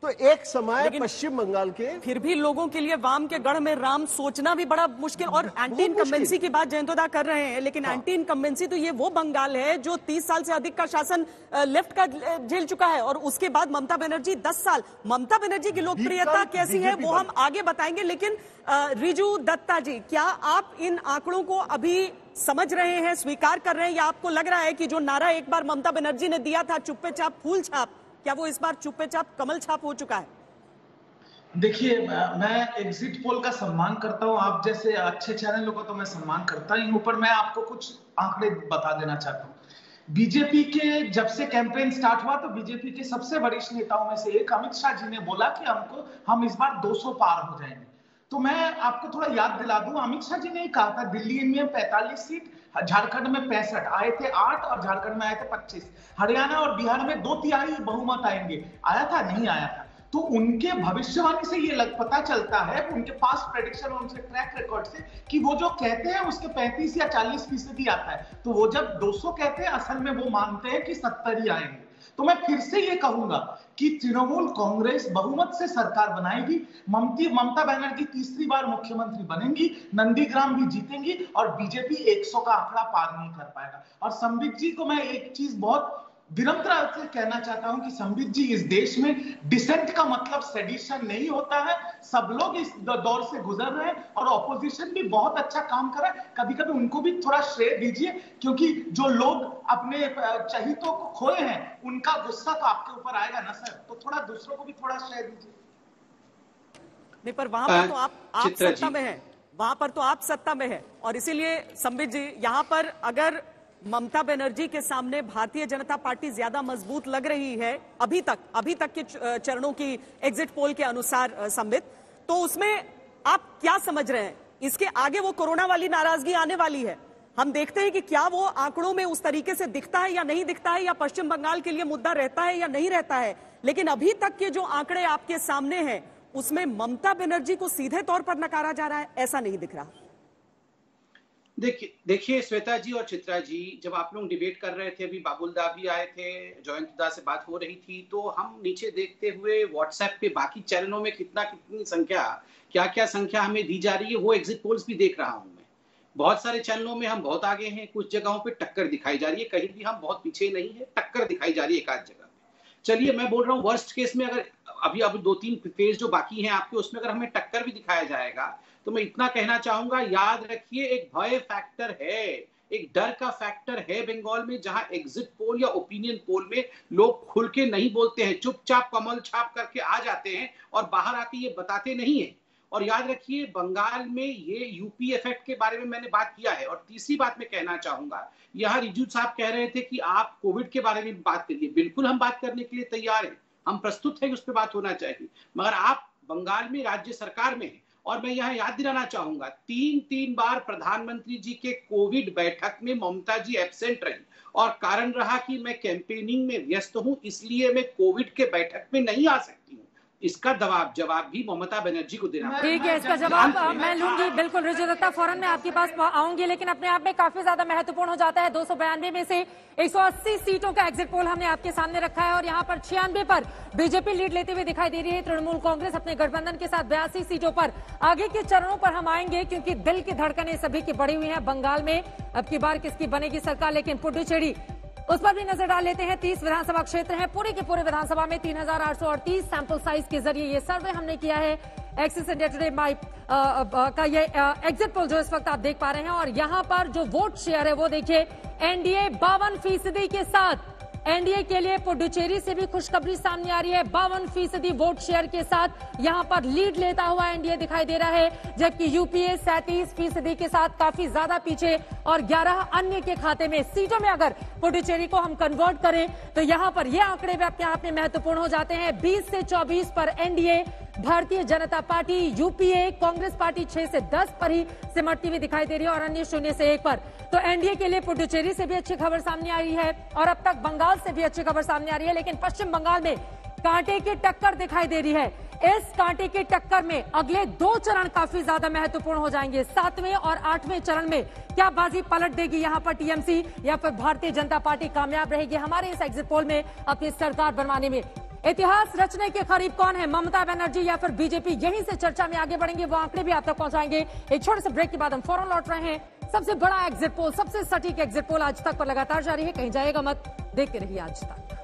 तो एक समय पश्चिम बंगाल के फिर भी लोगों के लिए वाम के गढ़ में राम सोचना भी बड़ा मुश्किल। और एंटी इनकम्बेंसी की बात जयंतोदा कर रहे हैं, लेकिन एंटी इनकम्बेंसी तो ये वो बंगाल है जो 30 साल से अधिक का शासन लेफ्ट का झेल चुका है, और उसके बाद ममता बनर्जी 10 साल। ममता बनर्जी की लोकप्रियता कैसी है वो हम आगे बताएंगे, लेकिन रिजू दत्ता जी, क्या आप इन आंकड़ों को अभी समझ रहे हैं, स्वीकार कर रहे हैं, या आपको लग रहा है कि जो नारा एक बार ममता बनर्जी ने दिया था चुप्पे चाप फूल छाप, क्या वो इस बार चुप्पे चाप कमल छाप हो चुका है? देखिए, मैं एग्जिट पोल का सम्मान करता हूं, आप जैसे अच्छे चैनलों का तो मैं सम्मान करता ही हूं, पर मैं आपको कुछ आंकड़े बता देना चाहता हूं। बीजेपी के जब से कैंपेन स्टार्ट हुआ तो बीजेपी के सबसे वरिष्ठ नेताओं में से एक अमित शाह जी ने बोला कि हम इस बार 200 पार हो जाएंगे। तो मैं आपको थोड़ा याद दिला दूं, अमित शाह जी ने कहा था दिल्ली में 45 सीट, झारखंड में 65 आए थे 8, और झारखंड में आए थे 25, हरियाणा और बिहार में 2/3 बहुमत आएंगे। आया था? नहीं आया था। तो उनके भविष्यवाणी से ये पता चलता है, उनके पास प्रेडिक्शन और उनसे ट्रैक रिकॉर्ड से, कि वो जो कहते हैं उसके 35 या 40% आता है। तो वो जब 200 कहते हैं, असल में वो मानते हैं कि 70 ही आएंगे। तो मैं फिर से ये कहूंगा कि तृणमूल कांग्रेस बहुमत से सरकार बनाएगी, ममता बनर्जी तीसरी बार मुख्यमंत्री बनेंगी, नंदीग्राम भी जीतेंगी, और बीजेपी 100 का आंकड़ा पार नहीं कर पाएगा। और संबित जी को मैं एक चीज बहुत विनम्रता से कहना चाहता हूं कि संबित जी, इस देश में डिसेंट का मतलब सेडिशन नहीं होता है। सब लोग इस दौर से गुजर रहे हैं, और ऑपोजिशन भी बहुत अच्छा काम कर रहा है। कभी कभी उनको भी थोड़ा श्रेय दीजिए, क्योंकि जो लोग अपने चहितों को खोए हैं, उनका गुस्सा तो आपके ऊपर आएगा ना सर, तो थोड़ा दूसरों को भी थोड़ा श्रेय दीजिए। नहीं, पर वहां पर तो आप सत्ता में हैं, वहां पर तो आप सत्ता में हैं, और इसीलिए संबित जी, यहां पर अगर ममता बनर्जी के सामने भारतीय जनता पार्टी ज्यादा मजबूत लग रही है अभी तक के चरणों की एग्जिट पोल के अनुसार संबित, तो उसमें आप क्या समझ रहे हैं? इसके आगे वो कोरोना वाली नाराजगी आने वाली है, हम देखते हैं कि क्या वो आंकड़ों में उस तरीके से दिखता है या नहीं दिखता है, या पश्चिम बंगाल के लिए मुद्दा रहता है या नहीं रहता है। लेकिन अभी तक के जो आंकड़े आपके सामने हैं उसमें ममता बनर्जी को सीधे तौर पर नकारा जा रहा है, ऐसा नहीं दिख रहा। देखिए श्वेता जी और चित्रा जी, जब आप लोग डिबेट कर रहे थे, अभी बाबुल दा भी आए थे, जयंतदा से बात हो रही थी, तो हम नीचे देखते हुए व्हाट्सएप पे बाकी चैनलों में कितनी संख्या, क्या संख्या हमें दी जा रही है, वो एग्जिट पोल्स भी देख रहा हूं मैं। बहुत सारे चैनलों में हम बहुत आगे हैं, कुछ जगहों पे टक्कर दिखाई जा रही है, कहीं भी हम बहुत पीछे नहीं है, टक्कर दिखाई जा रही है एक आध जगह पे। चलिए मैं बोल रहा हूँ वर्स्ट केस में, अगर अभी 2-3 फेज जो बाकी हैं आपके, उसमें अगर हमें टक्कर भी दिखाया जाएगा, तो मैं इतना कहना चाहूंगा, याद रखिए एक भय फैक्टर है, एक डर का फैक्टर है बंगाल में, जहां एग्जिट पोल या ओपिनियन पोल में लोग खुल के नहीं बोलते हैं, चुपचाप कमल छाप करके आ जाते हैं और बाहर आके ये बताते नहीं है। और याद रखिए बंगाल में ये यूपी इफेक्ट के बारे में मैंने बात किया है। और तीसरी बात मैं कहना चाहूंगा, यहाँ रिजू साहब कह रहे थे कि आप कोविड के बारे में बात करिए, बिल्कुल हम बात करने के लिए तैयार हैं, हम प्रस्तुत है कि उस पर बात होना चाहिए, मगर आप बंगाल में राज्य सरकार में हैं। और मैं यहाँ याद दिलाना चाहूंगा, 3 बार प्रधानमंत्री जी के कोविड बैठक में ममता जी एब्सेंट रही, और कारण रहा कि मैं कैंपेनिंग में व्यस्त हूं, इसलिए मैं कोविड के बैठक में नहीं आ सकती हूँ। इसका जवाब भी ममता बनर्जी को देना। ठीक है, इसका जवाब मैं लूंगी, बिल्कुल रिजू दत्ता, फौरन मैं आपके पास आऊंगी, लेकिन अपने आप में काफी ज्यादा महत्वपूर्ण हो जाता है। 292 में से 180 सीटों का एग्जिट पोल हमने आपके सामने रखा है, और यहाँ पर 96 पर बीजेपी लीड लेते हुए दिखाई दे रही है। तृणमूल कांग्रेस अपने गठबंधन के साथ 82 सीटों पर। आगे के चरणों पर हम आएंगे, क्योंकि दिल की धड़कनें सभी की बढ़ी हुई है बंगाल में। अब की बार किसकी बनेगी सरकार, लेकिन पुडुचेरी, उस पर भी नजर डाल लेते हैं। 30 विधानसभा क्षेत्र हैं, पूरे के पूरे विधानसभा में 3838 सैंपल साइज के जरिए ये सर्वे हमने किया है। एक्सिस इंडिया टुडे का ये एग्जिट पोल जो इस वक्त आप देख पा रहे हैं, और यहाँ पर जो वोट शेयर है वो देखिए, एनडीए 52% के साथ, एनडीए के लिए पुडुचेरी से भी खुशखबरी सामने आ रही है। 52% वोट शेयर के साथ यहां पर लीड लेता हुआ एनडीए दिखाई दे रहा है, जबकि यूपीए 37% के साथ काफी ज्यादा पीछे, और 11 अन्य के खाते में। सीटों में अगर पुडुचेरी को हम कन्वर्ट करें तो यहां पर ये आंकड़े भी अपने आप में महत्वपूर्ण हो जाते हैं। 20 से 24 पर NDA, Bharatiya Janata party, UPA, Congress party 6 से 10 पर ही सिमटती हुई दिखाई दे रही है, और अन्य 0 से 1 पर। तो एनडीए के लिए पुडुचेरी से भी अच्छी खबर सामने आ रही है, और अब तक बंगाल से भी अच्छी खबर सामने आ रही है। लेकिन पश्चिम बंगाल में कांटे की टक्कर दिखाई दे रही है। इस कांटे की टक्कर में अगले 2 चरण काफी ज्यादा महत्वपूर्ण हो जाएंगे। 7वें और 8वें चरण में क्या बाजी पलट देगी यहां पर टीएमसी, या फिर भारतीय जनता पार्टी कामयाब रहेगी हमारे इस एग्जिट पोल में अपनी सरकार बनवाने में? इतिहास रचने के करीब कौन है, ममता बनर्जी या फिर बीजेपी? यहीं से चर्चा में आगे बढ़ेंगे, वो आंकड़े भी आप तक पहुंचाएंगे। एक छोटे से ब्रेक के बाद हम फौरन लौट रहे हैं। सबसे बड़ा एग्जिट पोल, सबसे सटीक एग्जिट पोल आज तक पर लगातार जारी है, कहीं जाएगा मत, देखते रहिए आज तक।